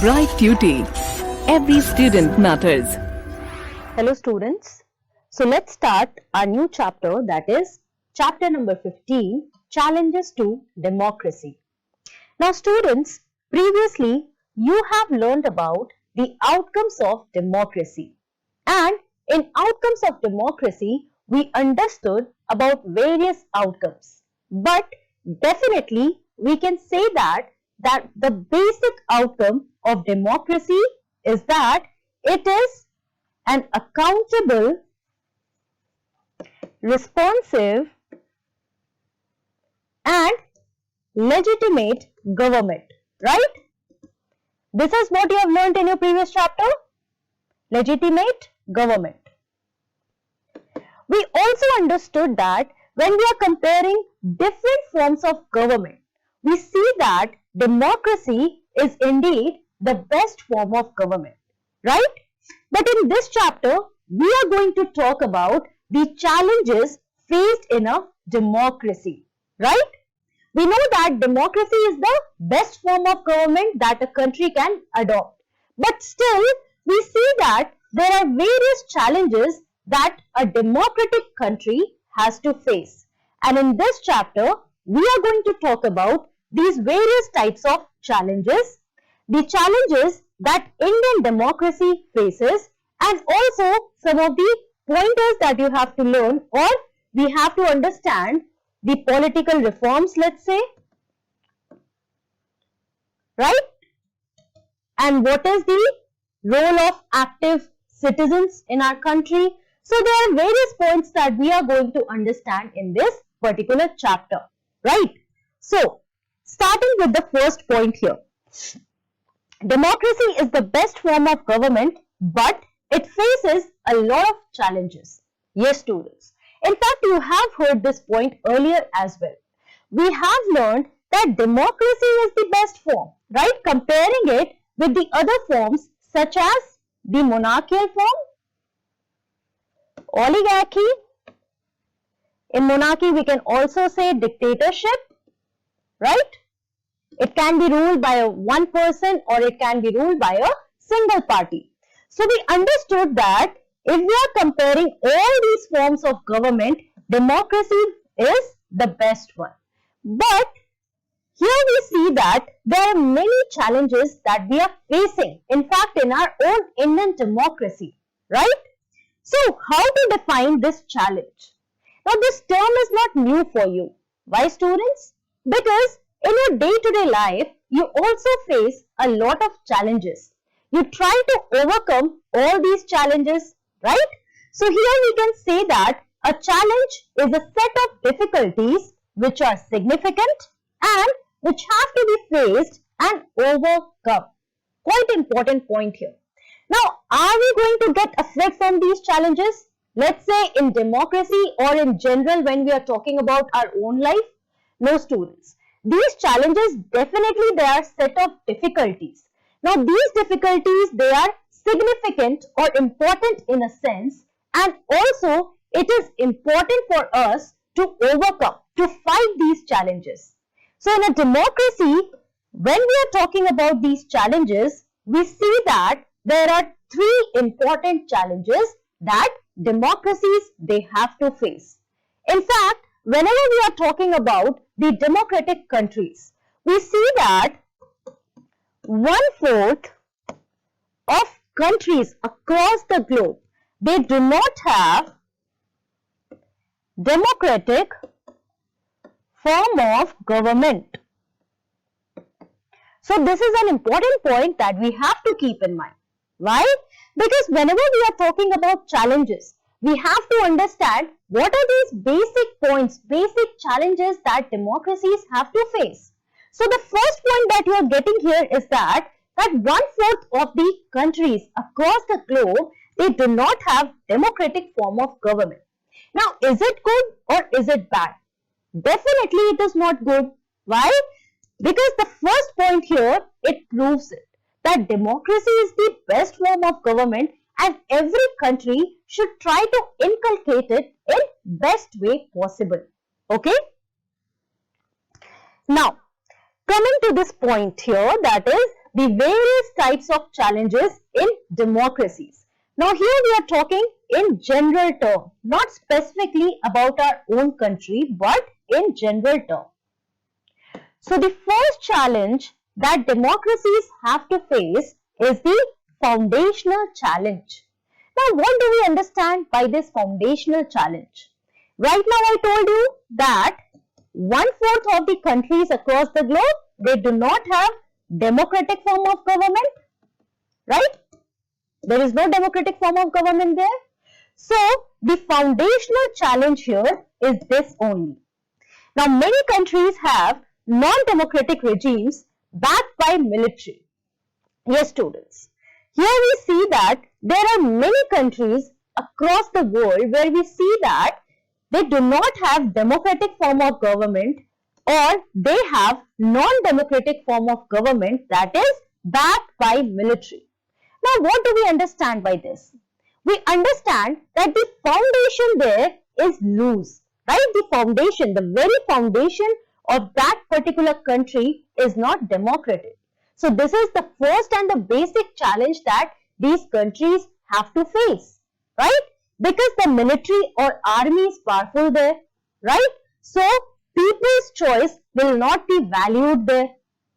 Bright Duty. Every student matters. Hello students. So let's start our new chapter, that is chapter number 15, Challenges to Democracy. Now students, previously you have learned about the outcomes of democracy, and in outcomes of democracy we understood about various outcomes, but definitely we can say that the basic outcome of democracy is that it is an accountable, responsive and legitimate government, right? This is what you have learned in your previous chapter, legitimate government. We also understood that when we are comparing different forms of government, we see that democracy is indeed the best form of government, right? But in this chapter, we are going to talk about the challenges faced in a democracy, right? We know that democracy is the best form of government that a country can adopt. But still, we see that there are various challenges that a democratic country has to face. And in this chapter, we are going to talk about these various types of challenges, the challenges that Indian democracy faces, and also some of the pointers that you have to learn, or we have to understand the political reforms, let's say, right? And what is the role of active citizens in our country? So there are various points that we are going to understand in this particular chapter, right? So starting with the first point here. Democracy is the best form of government, but it faces a lot of challenges. Yes, students. In fact, you have heard this point earlier as well. We have learned that democracy is the best form, right? Comparing it with the other forms such as the monarchical form, oligarchy. In monarchy, we can also say dictatorship, right? It can be ruled by one person or it can be ruled by a single party. So we understood that if we are comparing all these forms of government, democracy is the best one. But here we see that there are many challenges that we are facing, in fact, in our own Indian democracy, right? So how to define this challenge? Now this term is not new for you. Why, students? Because in your day-to-day life, you also face a lot of challenges. You try to overcome all these challenges, right? So here we can say that a challenge is a set of difficulties which are significant and which have to be faced and overcome. Quite important point here. Now, are we going to get affect from these challenges? Let's say in democracy or in general when we are talking about our own life? No, students. These challenges, definitely they are set of difficulties. Now these difficulties, they are significant or important in a sense, and also it is important for us to overcome, to fight these challenges. So in a democracy, when we are talking about these challenges, we see that there are three important challenges that democracies, they have to face. In fact, whenever we are talking about the democratic countries, we see that 1/4 of countries across the globe, they do not have democratic form of government. So this is an important point that we have to keep in mind. Why? Because whenever we are talking about challenges, we have to understand what are these basic points, basic challenges that democracies have to face. So the first point that you are getting here is that 1/4 of the countries across the globe, they do not have democratic form of government. Now, is it good or is it bad? Definitely it is not good. Why? Because the first point here, it proves it, that democracy is the best form of government and every country should try to inculcate it in best way possible. Okay? Now, coming to this point here, that is the various types of challenges in democracies. Now here we are talking in general term, not specifically about our own country, but in general term. So the first challenge that democracies have to face is the foundational challenge. Now what do we understand by this foundational challenge? Right now I told you that 1/4 of the countries across the globe, they do not have democratic form of government, right? There is no democratic form of government there. So the foundational challenge here is this only. Now many countries have non-democratic regimes backed by military. Yes, students. Here we see that there are many countries across the world where we see that they do not have democratic form of government, or they have non-democratic form of government that is backed by military. Now what do we understand by this? We understand that the foundation there is loose, right? The foundation, the very foundation of that particular country is not democratic. So this is the first and the basic challenge that these countries have to face, right? Because the military or army is powerful there, right? So people's choice will not be valued there,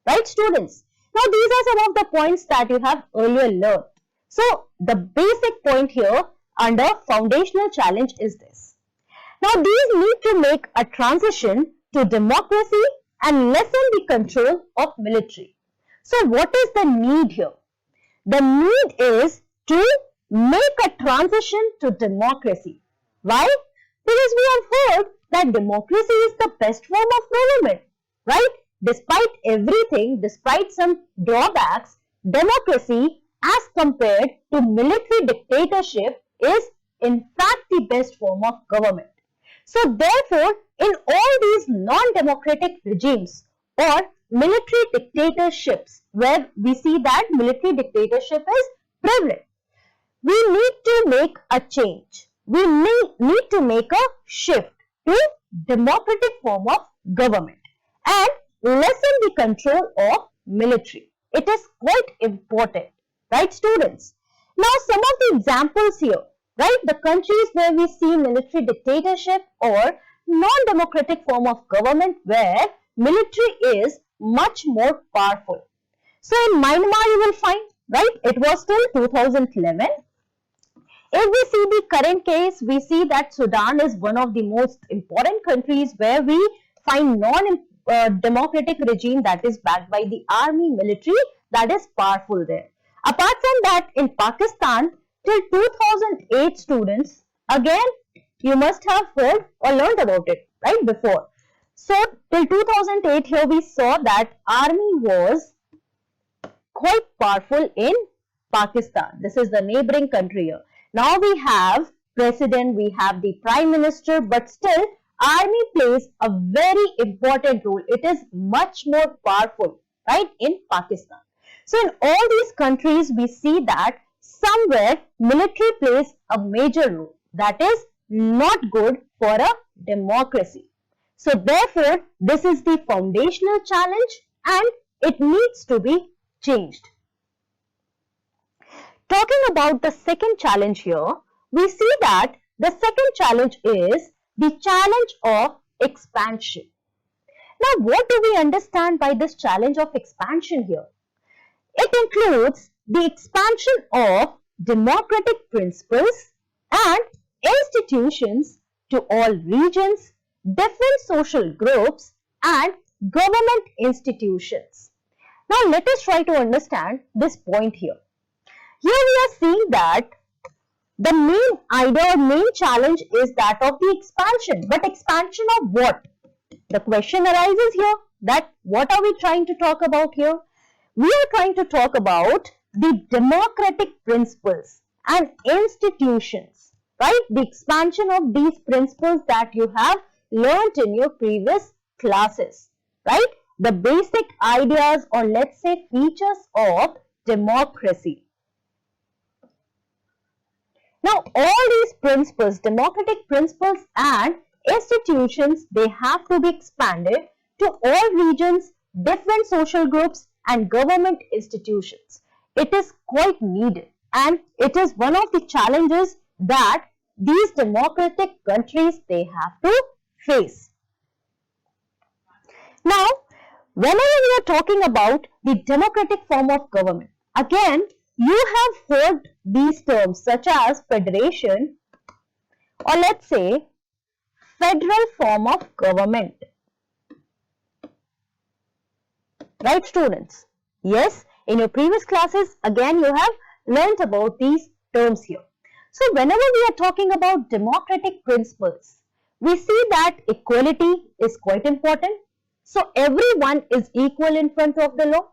right, students? Now these are some of the points that you have earlier learned. So the basic point here under foundational challenge is this. Now these need to make a transition to democracy and lessen the control of military. So what is the need here? The need is to make a transition to democracy. Why? Because we have heard that democracy is the best form of government, right? Despite everything, despite some drawbacks, democracy as compared to military dictatorship is in fact the best form of government. So therefore, in all these non-democratic regimes or military dictatorships where we see that military dictatorship is prevalent, we need to make a change. We need to make a shift to democratic form of government and lessen the control of military. It is quite important, right, students? Now some of the examples here, right? The countries where we see military dictatorship or non-democratic form of government where military is much more powerful. So in Myanmar you will find, right, it was till 2011. If we see the current case, we see that Sudan is one of the most important countries where we find non-democratic regime that is backed by the army, military that is powerful there. Apart from that, in Pakistan, till 2008 students, again you must have heard or learned about it, right, before. So till 2008 here we saw that army was quite powerful in Pakistan. This is the neighboring country here. Now we have president, we have the prime minister, but still army plays a very important role. It is much more powerful, right, in Pakistan. So in all these countries we see that somewhere military plays a major role. That is not good for a democracy. So therefore this is the foundational challenge and it needs to be changed. Talking about the second challenge here, we see that the second challenge is the challenge of expansion. Now what do we understand by this challenge of expansion here? It includes the expansion of democratic principles and institutions to all regions, different social groups and government institutions. Now let us try to understand this point here. Here we are seeing that the main idea or main challenge is that of the expansion. But expansion of what? The question arises here that what are we trying to talk about here? We are trying to talk about the democratic principles and institutions, right? The expansion of these principles that you have learnt in your previous classes, right? The basic ideas or let's say features of democracy. Now, all these principles, democratic principles and institutions, they have to be expanded to all regions, different social groups and government institutions. It is quite needed, and it is one of the challenges that these democratic countries they have to face. Now, whenever we are talking about the democratic form of government, again, you have heard these terms such as federation, or let's say federal form of government. Right, students? Yes, in your previous classes, again, you have learnt about these terms here. So, whenever we are talking about democratic principles, we see that equality is quite important. So, everyone is equal in front of the law,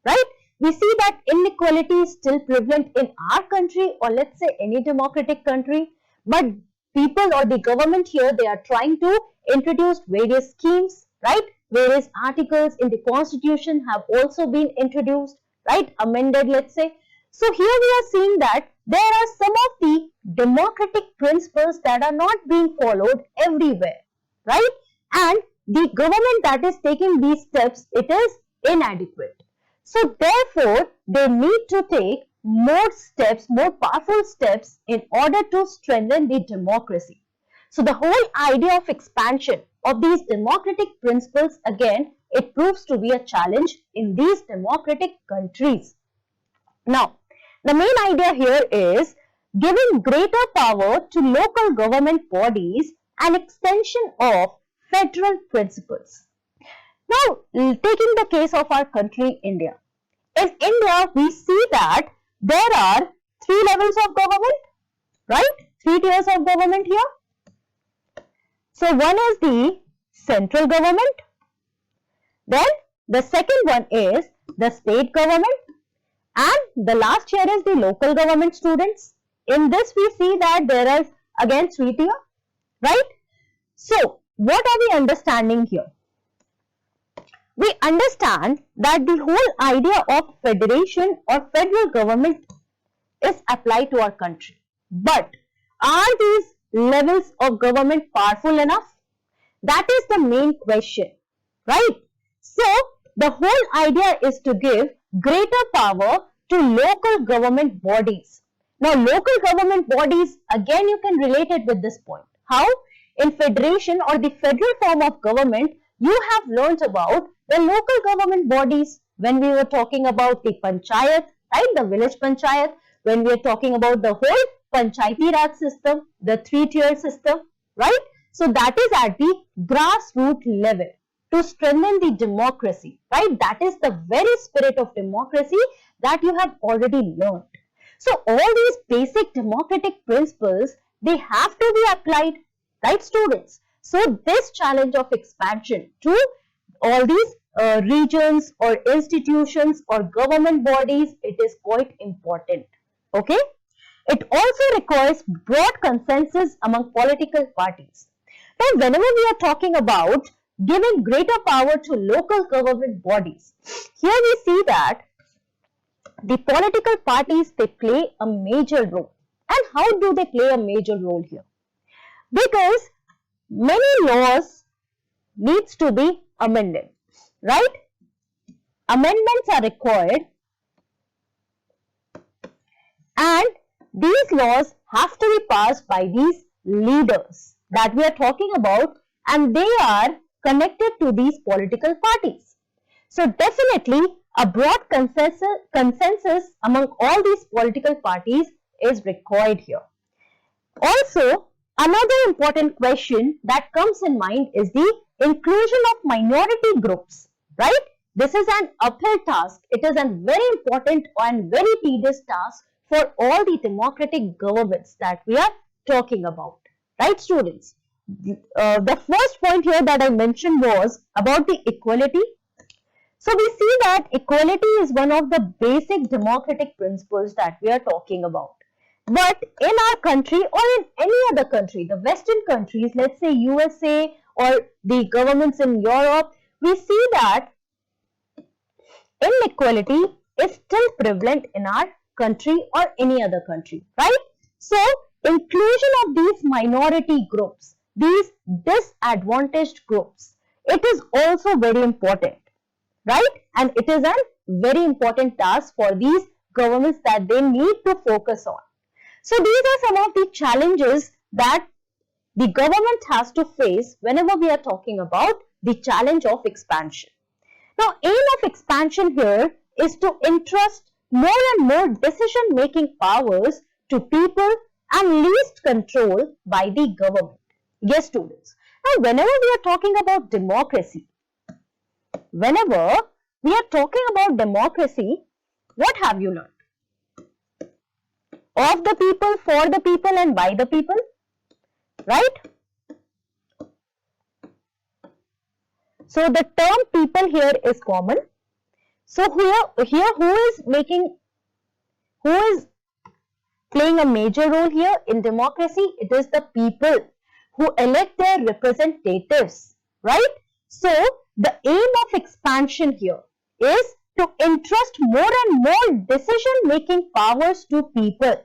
right? We see that inequality is still prevalent in our country, or let's say any democratic country, but people or the government here, they are trying to introduce various schemes, right? Various articles in the constitution have also been introduced, right? Amended, let's say. So here we are seeing that there are some of the democratic principles that are not being followed everywhere, right? And the government that is taking these steps, it is inadequate. So therefore, they need to take more steps, more powerful steps in order to strengthen the democracy. So the whole idea of expansion of these democratic principles, again, it proves to be a challenge in these democratic countries. Now, the main idea here is giving greater power to local government bodies and extension of federal principles. Now, taking the case of our country, India. In India, we see that there are three levels of government, right? Three tiers of government here. So, one is the central government. Then, the second one is the state government. And the last here is the local government, students. In this, we see that there is again three tier, right? So, what are we understanding here? We understand that the whole idea of federation or federal government is applied to our country. But are these levels of government powerful enough? That is the main question, right? So, the whole idea is to give greater power to local government bodies. Now, local government bodies, again, you can relate it with this point. How? In federation or the federal form of government, you have learnt about the local government bodies when we were talking about the panchayat, right? The village panchayat, when we are talking about the whole panchayati raj system, the three-tier system, right? So that is at the grassroots level to strengthen the democracy, right? That is the very spirit of democracy that you have already learned. So all these basic democratic principles, they have to be applied, right, students? So this challenge of expansion to all these regions or institutions or government bodies, it is quite important, okay? It also requires broad consensus among political parties. Now, whenever we are talking about giving greater power to local government bodies, here we see that the political parties, they play a major role. And how do they play a major role here? Because many laws needs to be amended, right? Amendments are required and these laws have to be passed by these leaders that we are talking about, and they are connected to these political parties. So definitely a broad consensus among all these political parties is required here. Also, another important question that comes in mind is the inclusion of minority groups, right? This is an uphill task. It is a very important and very tedious task for all the democratic governments that we are talking about, right, students? The first point here that I mentioned was about the equality. So we see that equality is one of the basic democratic principles that we are talking about. But in our country or in any other country, the Western countries, let's say USA or the governments in Europe, we see that inequality is still prevalent in our country or any other country, right? So, inclusion of these minority groups, these disadvantaged groups, it is also very important. right? And it is a very important task for these governments that they need to focus on. So these are some of the challenges that the government has to face whenever we are talking about the challenge of expansion. Now, aim of expansion here is to entrust more and more decision-making powers to people and least control by the government. Yes, students. Now, whenever we are talking about democracy, what have you learned? Of the people, for the people, and by the people, right? So the term people here is common. So here who is playing a major role here in democracy? It is the people who elect their representatives, right? So the aim of expansion here is to entrust more and more decision-making powers to people.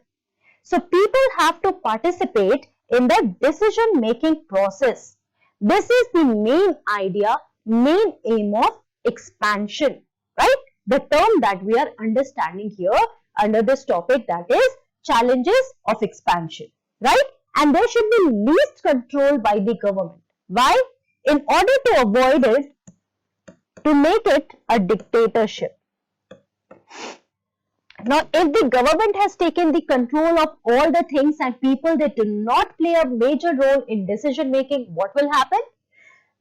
So people have to participate in the decision-making process. This is the main idea, main aim of expansion, right? The term that we are understanding here under this topic, that is challenges of expansion, right? And there should be least control by the government. Why? In order to avoid it, to make it a dictatorship. Now, if the government has taken the control of all the things and people, they do not play a major role in decision making, what will happen?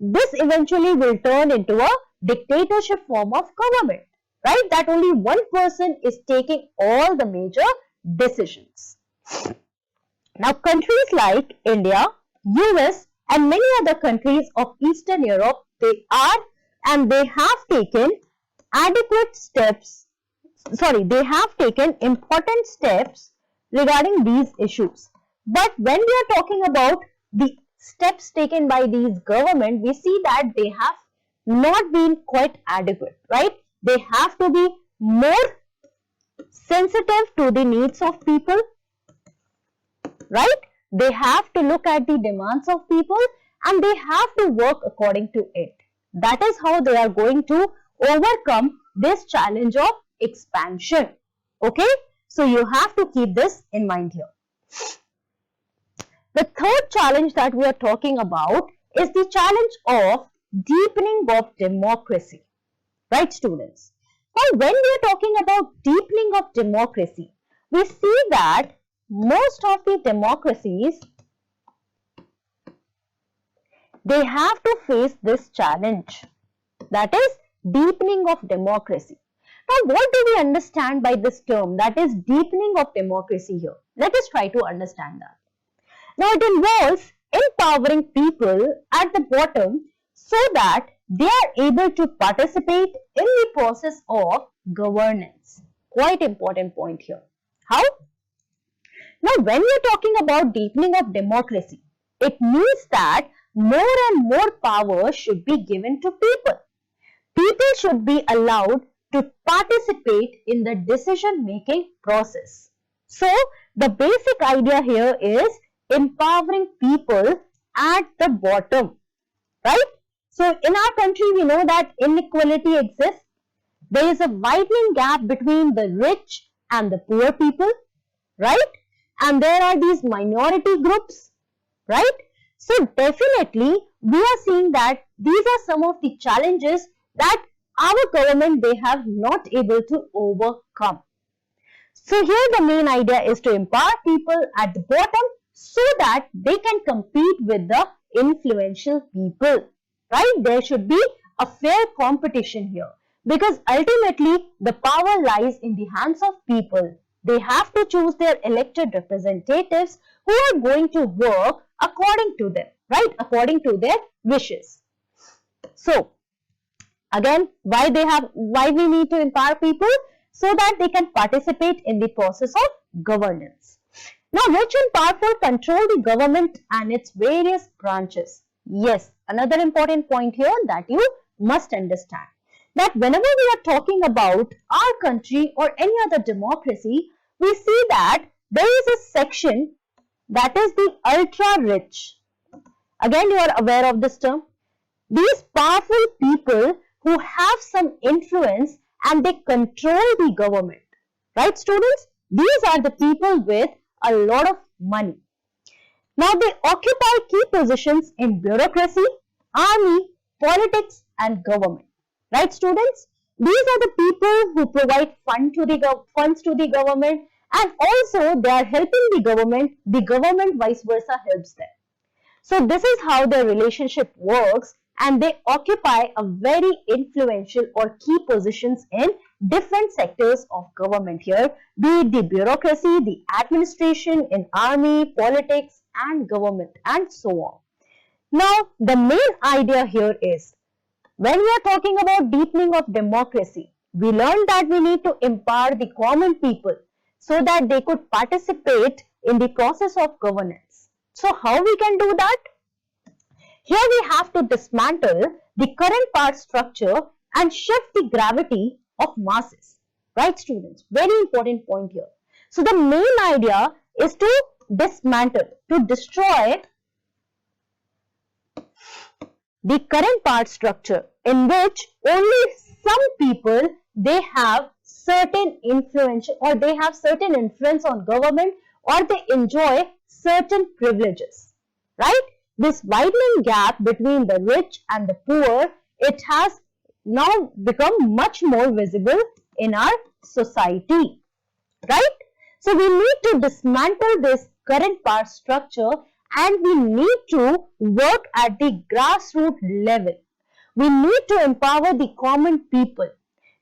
This eventually will turn into a dictatorship form of government, right? That only one person is taking all the major decisions. Now, countries like India, US, and many other countries of Eastern Europe, they have taken important steps regarding these issues. But when we are talking about the steps taken by these government, we see that they have not been quite adequate, right? They have to be more sensitive to the needs of people, right? They have to look at the demands of people and they have to work according to it. That is how they are going to overcome this challenge of expansion. Okay, so you have to keep this in mind here. The third challenge that we are talking about is the challenge of deepening of democracy, right, students? Now, when we are talking about deepening of democracy, we see that most of the democracies, they have to face this challenge, that is deepening of democracy. Now, what do we understand by this term, that is deepening of democracy here? Let us try to understand that. Now, it involves empowering people at the bottom so that they are able to participate in the process of governance. Quite important point here. How? Now, when we are talking about deepening of democracy, it means that more and more power should be given to people. People should be allowed to participate in the decision-making process. So, the basic idea here is empowering people at the bottom, right? So, in our country, we know that inequality exists. There is a widening gap between the rich and the poor people, right? And there are these minority groups, right? So, definitely, we are seeing that these are some of the challenges that our government, they have not able to overcome. So, here the main idea is to empower people at the bottom so that they can compete with the influential people, right? There should be a fair competition here because ultimately the power lies in the hands of people. They have to choose their elected representatives who are going to work according to them, right? According to their wishes. So, again, why we need to empower people? So that they can participate in the process of governance. Now, rich and powerful control the government and its various branches. Yes, another important point here that you must understand. That whenever we are talking about our country or any other democracy, we see that there is a section that is the ultra rich. Again, you are aware of this term. These powerful people who have have some influence and they control the government. Right, students? These are the people with a lot of money. Now, they occupy key positions in bureaucracy, army, politics, and government. Right, students? These are the people who provide funds to the government, and also they are helping the government vice versa helps them. So this is how their relationship works, and they occupy a very influential or key positions in different sectors of government here, be it the bureaucracy, the administration, in army, politics, and government, and so on. Now, the main idea here is, when we are talking about deepening of democracy, we learned that we need to empower the common people so that they could participate in the process of governance. So how we can do that? Here we have to dismantle the current power structure and shift the gravity of masses. Right, students? Very important point here. So the main idea is to dismantle, to destroy the current power structure in which only some people, they have certain influence, or they have certain influence on government, or they enjoy certain privileges. Right? This widening gap between the rich and the poor, it has now become much more visible in our society. Right? So we need to dismantle this current power structure, and we need to work at the grassroots level. We need to empower the common people.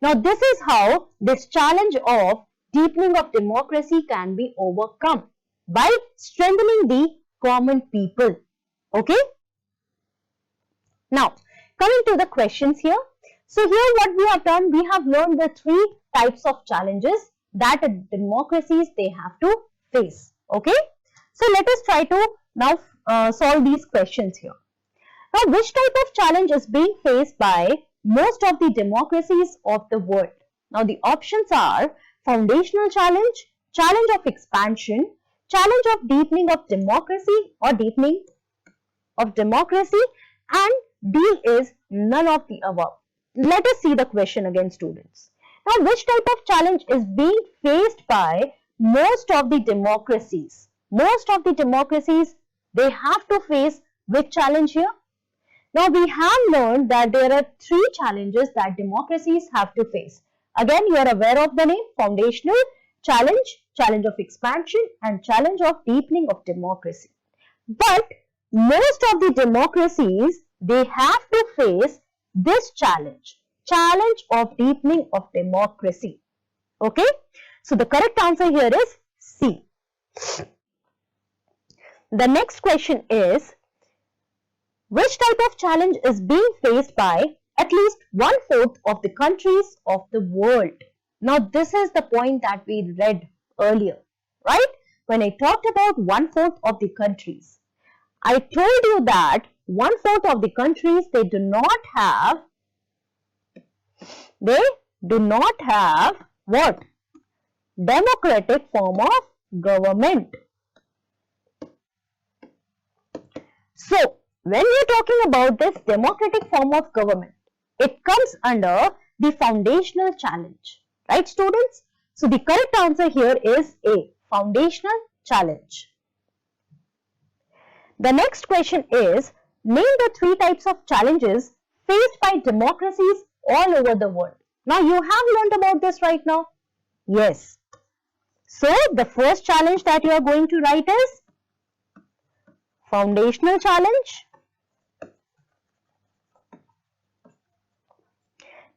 Now, this is how this challenge of deepening of democracy can be overcome, by strengthening the common people. Okay? Now, coming to the questions here. So here what we have done, we have learned the three types of challenges that democracies they have to face. Okay? So let us try to now solve these questions here. Now, which type of challenge is being faced by most of the democracies of the world? Now, the options are foundational challenge, challenge of expansion, challenge of deepening of democracy or deepening of democracy, and D is none of the above. Let us see the question again, students. Now, which type of challenge is being faced by most of the democracies? Most of the democracies, they have to face which challenge here? Now, we have learned that there are three challenges that democracies have to face. Again, you are aware of the name: foundational challenge, challenge of expansion, and challenge of deepening of democracy. But most of the democracies, they have to face this challenge, challenge of deepening of democracy. Okay? So, the correct answer here is C. The next question is, which type of challenge is being faced by at least 1/4 of the countries of the world? Now, this is the point that we read earlier, right? When I talked about 1/4 of the countries, I told you that 1/4 of the countries, they do not have what? Democratic form of government. So, when we are talking about this democratic form of government, it comes under the foundational challenge. Right, students? So, the correct answer here is A, foundational challenge. The next question is, name the three types of challenges faced by democracies all over the world. Now, you have learned about this right now. Yes. So, the first challenge that you are going to write is foundational challenge.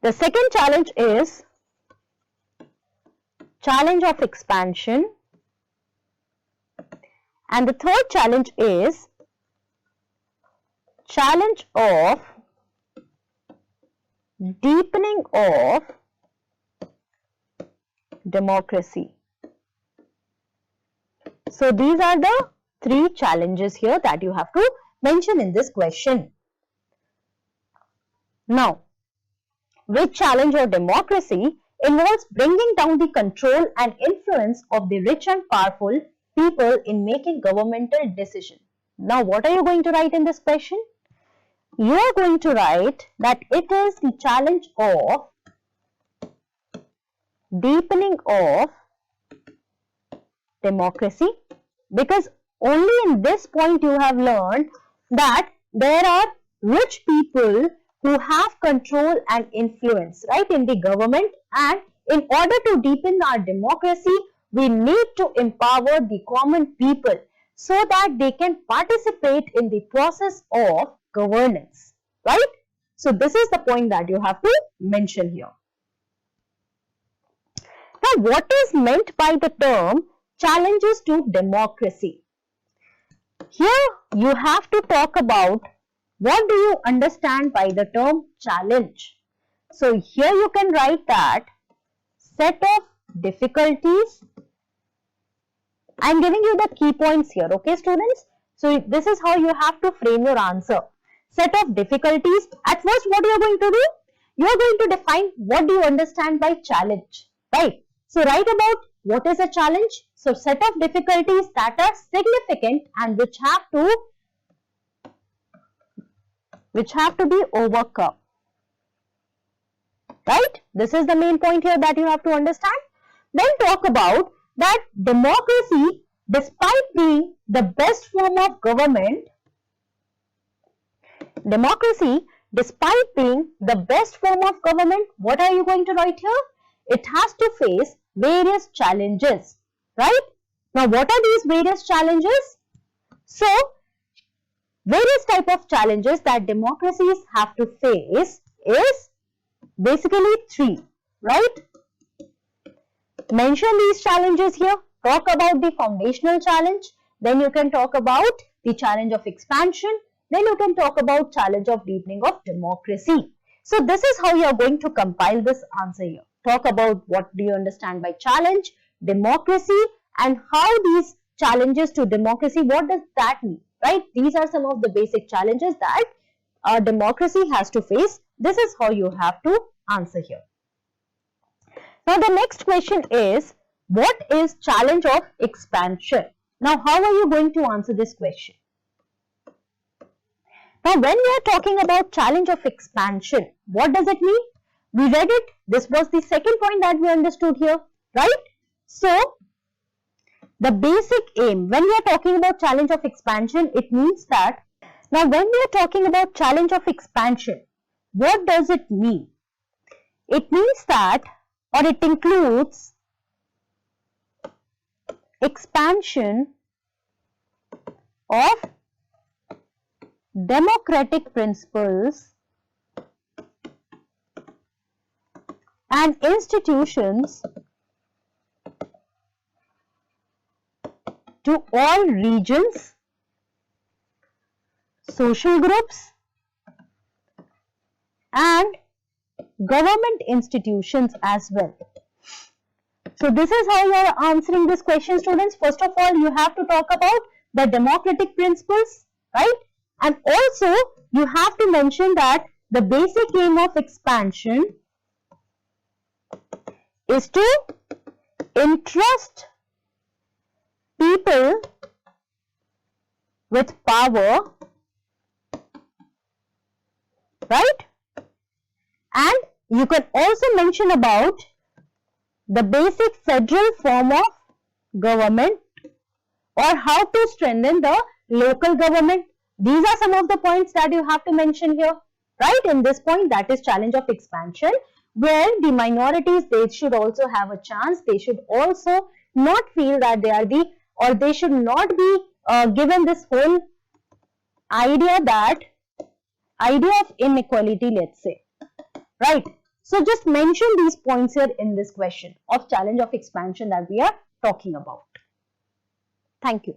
The second challenge is challenge of expansion. And the third challenge is challenge of deepening of democracy. So, these are the three challenges here that you have to mention in this question. Now, which challenge of democracy involves bringing down the control and influence of the rich and powerful people in making governmental decisions? Now, what are you going to write in this question? you are going to write that it is the challenge of deepening of democracy, because only in this point you have learned that there are rich people who have control and influence, right, in the government, and in order to deepen our democracy, we need to empower the common people so that they can participate in the process of governance, right? So this is the point that you have to mention here. Now, what is meant by the term challenges to democracy? Here you have to talk about what do you understand by the term challenge. So here you can write that set of difficulties. I am giving you the key points here, okay students? So this is how you have to frame your answer. Set of difficulties. At first what you are going to do? You are going to define what do you understand by challenge, right? So write about what is a challenge. So set of difficulties that are significant and which have to be overcome, right? This is the main point here that you have to understand. Then talk about that democracy, despite being the best form of government, what are you going to write here? It has to face various challenges, right? Now, what are these various challenges? So, various type of challenges that democracies have to face is basically three, right? Mention these challenges here. Talk about the foundational challenge. Then you can talk about the challenge of expansion. Then you can talk about challenge of deepening of democracy. So this is how you are going to compile this answer here. Talk about what do you understand by challenge, democracy, and how these challenges to democracy, what does that mean, right? These are some of the basic challenges that a democracy has to face. This is how you have to answer here. Now the next question is, what is challenge of expansion? Now how are you going to answer this question? Now when we are talking about challenge of expansion, what does it mean? We read it. This was the second point that we understood here, right? So the basic aim, when we are talking about challenge of expansion, it means that, now when we are talking about challenge of expansion, what does it mean? It means that, or it includes expansion of democratic principles and institutions to all regions, social groups, and government institutions as well. So this is how you are answering this question, students. First of all, you have to talk about the democratic principles, right? And also you have to mention that the basic aim of expansion is to entrust people with power, right? And you can also mention about the basic federal form of government or how to strengthen the local government. These are some of the points that you have to mention here, right? In this point, that is challenge of expansion, where the minorities, they should also have a chance. They should also not feel that they are or they should not be given this whole idea of inequality, let's say, right? So just mention these points here in this question of challenge of expansion that we are talking about. Thank you.